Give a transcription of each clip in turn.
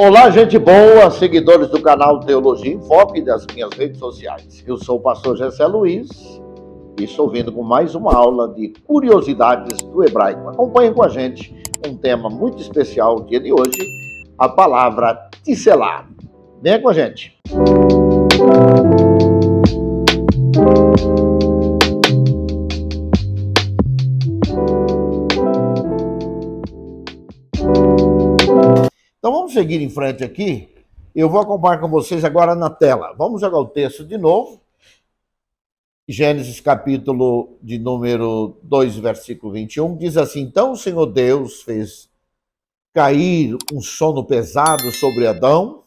Olá, gente boa, seguidores do canal Teologia em Foco e das minhas redes sociais. Eu sou o pastor Gessé Luiz e estou vindo com mais uma aula de curiosidades do hebraico. Acompanhem com a gente um tema muito especial no dia de hoje, a palavra tisselá. Venha com a gente. Então vamos seguir em frente aqui. Eu vou acompanhar com vocês agora na tela. Vamos jogar o texto de novo. Gênesis capítulo de número 2, versículo 21, diz assim: Então o Senhor Deus fez cair um sono pesado sobre Adão,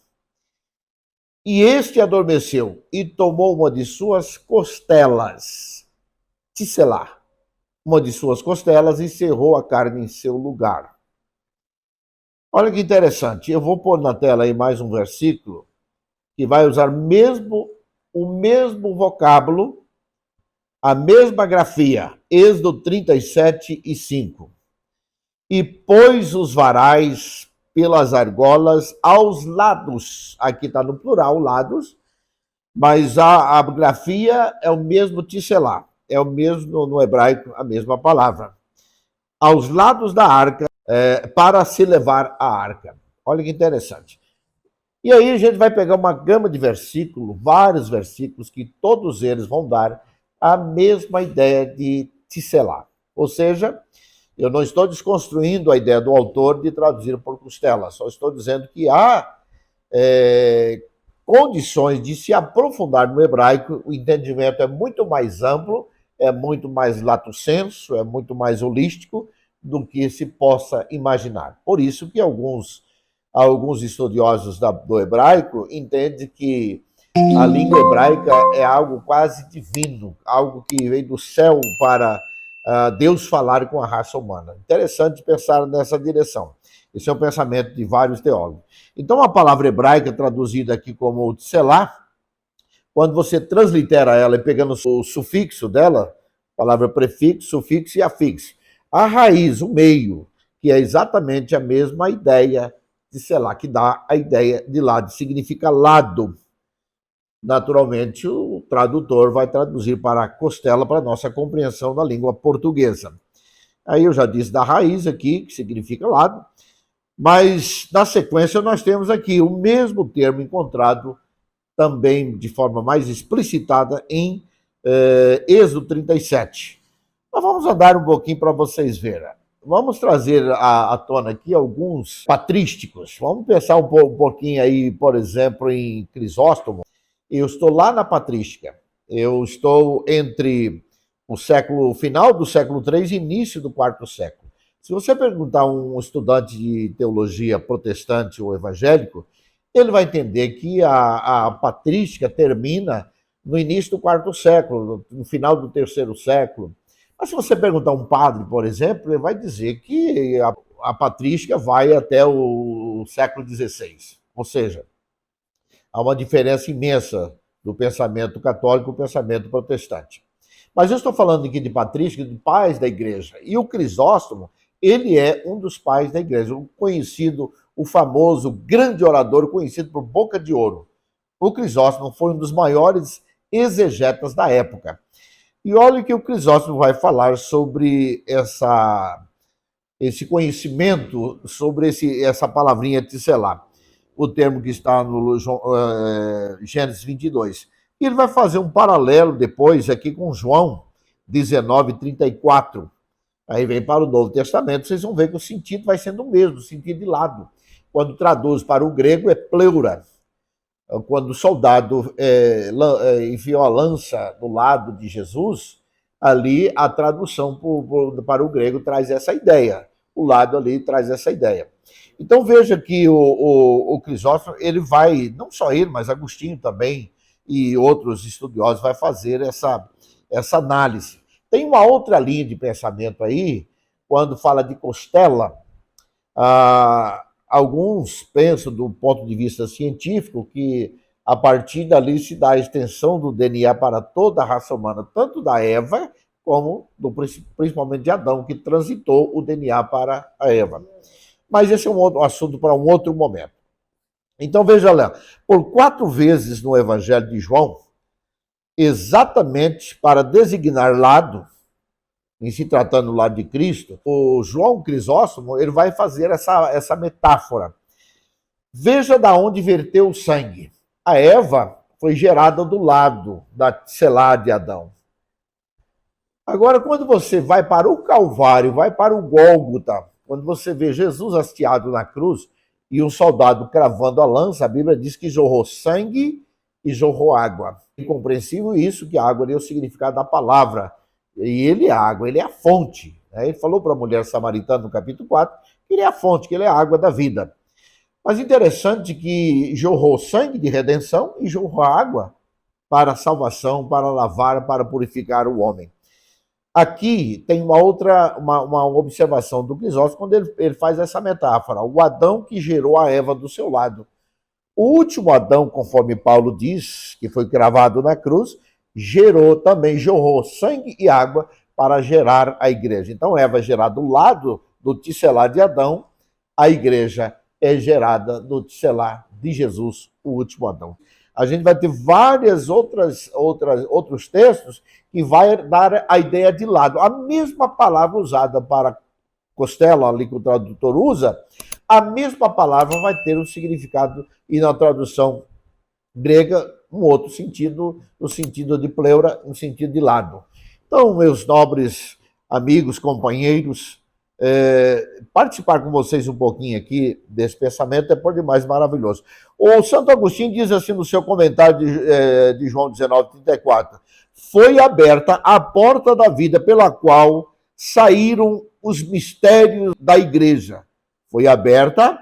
e este adormeceu e tomou uma de suas costelas, tisselá, uma de suas costelas, e cerrou a carne em seu lugar. Olha que interessante, eu vou pôr na tela aí mais um versículo que vai usar o mesmo vocábulo, a mesma grafia, Êxodo 37:5. E pôs os varais pelas argolas aos lados, aqui está no plural, lados, mas a grafia é o mesmo tisselá, é o mesmo no hebraico, a mesma palavra. Aos lados da arca, para se levar a arca. Olha que interessante. E aí a gente vai pegar uma gama de versículos, vários versículos, que todos eles vão dar a mesma ideia de tisselá. Ou seja, eu não estou desconstruindo a ideia do autor de traduzir por costela, só estou dizendo que há condições de se aprofundar no hebraico, o entendimento é muito mais amplo, é muito mais lato sensu, é muito mais holístico do que se possa imaginar. Por isso que alguns estudiosos do hebraico entendem que a língua hebraica é algo quase divino, algo que vem do céu para Deus falar com a raça humana. Interessante pensar nessa direção. Esse é o pensamento de vários teólogos. Então, a palavra hebraica, traduzida aqui como tselá, quando você translitera ela e pegando o sufixo dela, palavra prefixo, sufixo e afixo, a raiz, o meio, que é exatamente a mesma ideia de selá, que dá a ideia de lado, significa lado. Naturalmente, o tradutor vai traduzir para costela para nossa compreensão da língua portuguesa. Aí eu já disse da raiz aqui, que significa lado, mas na sequência nós temos aqui o mesmo termo encontrado também de forma mais explicitada em Êxodo 37. Nós vamos andar um pouquinho para vocês verem. Vamos trazer à tona aqui alguns patrísticos. Vamos pensar um pouquinho aí, por exemplo, em Crisóstomo. Eu estou lá na patrística. Eu estou entre o final do século III e início do IV século. Se você perguntar a um estudante de teologia protestante ou evangélico, ele vai entender que a patrística termina no início do IV século, no final do III século. Mas se você perguntar a um padre, por exemplo, ele vai dizer que a patrística vai até o século XVI. Ou seja, há uma diferença imensa do pensamento católico e do pensamento protestante. Mas eu estou falando aqui de patrística, de pais da igreja. E o Crisóstomo, ele é um dos pais da igreja, o famoso grande orador conhecido por Boca de Ouro. O Crisóstomo foi um dos maiores exegetas da época. E olha que o Crisóstomo vai falar sobre esse conhecimento, sobre essa palavrinha tisselá, o termo que está no Gênesis 22. E ele vai fazer um paralelo depois aqui com João 19:34. Aí vem para o Novo Testamento, vocês vão ver que o sentido vai sendo o mesmo, o sentido de lado. Quando traduz para o grego é pleura. Quando o soldado enfiou a lança do lado de Jesus, ali a tradução para o grego traz essa ideia. O lado ali traz essa ideia. Então veja que o Crisóstomo, ele vai, não só ele, mas Agostinho também e outros estudiosos vai fazer essa análise. Tem uma outra linha de pensamento aí, quando fala de costela, alguns pensam, do ponto de vista científico, que a partir dali se dá a extensão do DNA para toda a raça humana, tanto da Eva, como principalmente de Adão, que transitou o DNA para a Eva. Mas esse é um outro assunto para um outro momento. Então veja lá, por 4 vezes no Evangelho de João, exatamente para designar lado, em se tratando do lado de Cristo, o João Crisóstomo ele vai fazer essa metáfora. Veja da onde verteu o sangue. A Eva foi gerada do lado da ticelar de Adão. Agora, quando você vai para o Calvário, vai para o Gólgota, quando você vê Jesus hasteado na cruz e um soldado cravando a lança, a Bíblia diz que jorrou sangue e jorrou água. É incompreensível isso, que a água é o significado da palavra. E ele é a água, ele é a fonte. Ele falou para a mulher samaritana no capítulo 4 que ele é a fonte, que ele é a água da vida. Mas interessante que jorrou sangue de redenção e jorrou água para a salvação, para lavar, para purificar o homem. Aqui tem uma observação do Crisóstomo quando ele faz essa metáfora. O Adão que gerou a Eva do seu lado. O último Adão, conforme Paulo diz, que foi cravado na cruz, jorrou sangue e água para gerar a igreja. Então, Eva é gerada do lado do tisselar de Adão, a igreja é gerada do tisselar de Jesus, o último Adão. A gente vai ter vários outros textos que vai dar a ideia de lado. A mesma palavra usada para costela, ali que o tradutor usa, a mesma palavra vai ter um significado, e na tradução grega, um outro sentido, no sentido de pleura, no sentido de lado. Então, meus nobres amigos, companheiros, participar com vocês um pouquinho aqui desse pensamento é por demais maravilhoso. O Santo Agostinho diz assim no seu comentário de João 19:34, foi aberta a porta da vida pela qual saíram os mistérios da igreja. Foi aberta,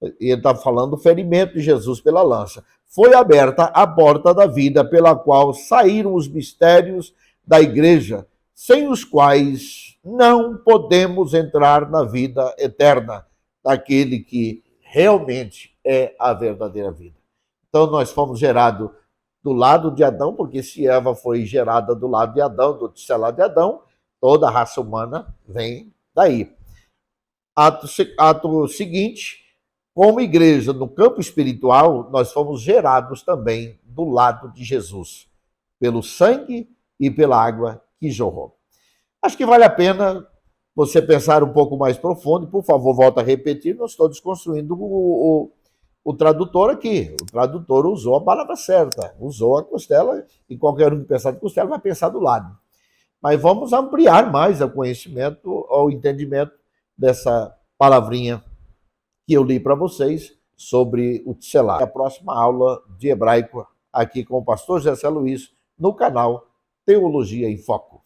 ele está falando do ferimento de Jesus pela lança. Foi aberta a porta da vida pela qual saíram os mistérios da igreja, sem os quais não podemos entrar na vida eterna, daquele que realmente é a verdadeira vida. Então nós fomos gerados do lado de Adão, porque se Eva foi gerada do lado de Adão, do tisselar de Adão, toda a raça humana vem daí. Ato seguinte, como igreja, no campo espiritual, nós fomos gerados também do lado de Jesus, pelo sangue e pela água que jorrou. Acho que vale a pena você pensar um pouco mais profundo, e por favor, volta a repetir, não estou desconstruindo o tradutor aqui. O tradutor usou a palavra certa, usou a costela, e qualquer um que pensar de costela vai pensar do lado. Mas vamos ampliar mais o conhecimento, o entendimento dessa palavrinha que eu li para vocês sobre o tisselar. A próxima aula de hebraico aqui com o pastor Gessé Luiz no canal Teologia em Foco.